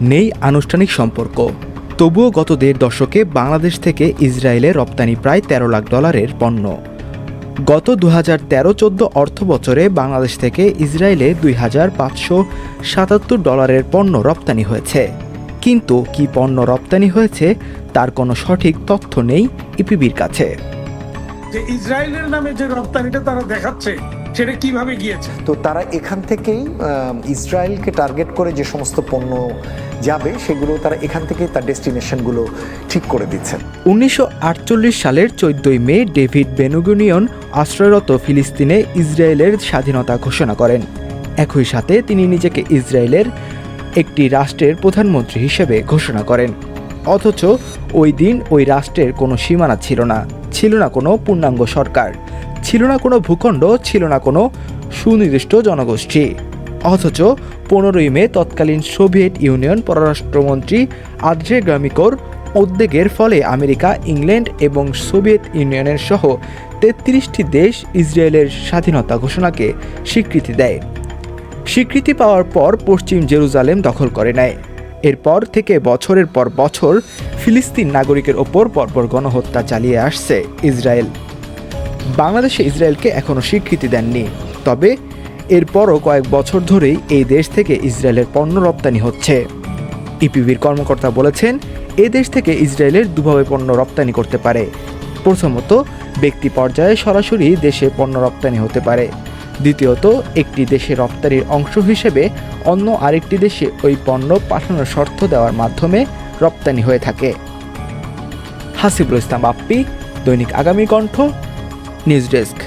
নেই আনুষ্ঠানিক সম্পর্ক। তবুও গত ১.৫ দশকে বাংলাদেশ থেকে ইসরায়েলে রপ্তানি প্রায় $১৩ লাখ পণ্য। গত ২০১৩-১৪ অর্থবছরে বাংলাদেশ থেকে ইসরায়েলে $২,৫৭৭ পণ্য রপ্তানি হয়েছে। কিন্তু কী পণ্য রপ্তানি হয়েছে তার কোনো সঠিক তথ্য নেই ইপিবির কাছে। যে ইসরায়েলের নামে যে রপ্তানিটা তারা দেখাচ্ছে সেটা কিভাবে গিয়েছে? তো তারা এখান থেকেই ইসরায়েলকে টার্গেট করে যে সমস্ত পণ্য যাবে সেগুলো তারা এখান থেকেই তার ডেস্টিনেশনগুলো ঠিক করে দিচ্ছেন। ১৯৪৮ সালের ১৪ মে ডেভিড বেনুগুনিয়ন আশ্রয়রত ফিলিস্তিনে ইসরায়েলের স্বাধীনতা ঘোষণা করেন। একই সাথে তিনি নিজেকে ইসরায়েলের একটি রাষ্ট্রের প্রধানমন্ত্রী হিসেবে ঘোষণা করেন। অথচ ওই দিন ওই রাষ্ট্রের কোনো সীমানা ছিল না, ছিল না কোনো পূর্ণাঙ্গ সরকার, ছিল না কোনো ভূখণ্ড, ছিল না কোনো সুনির্দিষ্ট জনগোষ্ঠী। অথচ ১৫ই মে তৎকালীন সোভিয়েত ইউনিয়ন পররাষ্ট্রমন্ত্রী আন্দ্রে গ্রামিকোর উদ্যোগের ফলে আমেরিকা, ইংল্যান্ড এবং সোভিয়েত ইউনিয়নের সহ ৩৩টি দেশ ইসরায়েলের স্বাধীনতা ঘোষণাকে স্বীকৃতি দেয়। স্বীকৃতি পাওয়ার পর পশ্চিম জেরুজালেম দখল করে নেয়। এরপর থেকে বছরের পর বছর ফিলিস্তিন নাগরিকের ওপর পরপর গণহত্যা চালিয়ে আসছে ইসরায়েল। বাংলাদেশে ইসরায়েলকে এখনও স্বীকৃতি দেননি, তবে এরপরও কয়েক বছর ধরেই এই দেশ থেকে ইসরায়েলের পণ্য রপ্তানি হচ্ছে। ইপিবির কর্মকর্তা বলেছেন, এ দেশ থেকে ইসরায়েলের দুভাবে পণ্য রপ্তানি করতে পারে। প্রথমত, ব্যক্তি পর্যায়ে সরাসরি দেশে পণ্য রপ্তানি হতে পারে। দ্বিতীয়ত, একটি দেশে রপ্তানির অংশ হিসেবে অন্য আরেকটি দেশে ওই পণ্য পাঠানোর শর্ত দেওয়ার মাধ্যমে রপ্তানি হয়ে থাকে। হাসিবুল ইসলাম বাপ্পি, দৈনিক আগামী কণ্ঠ, নিউজ ডেস্ক।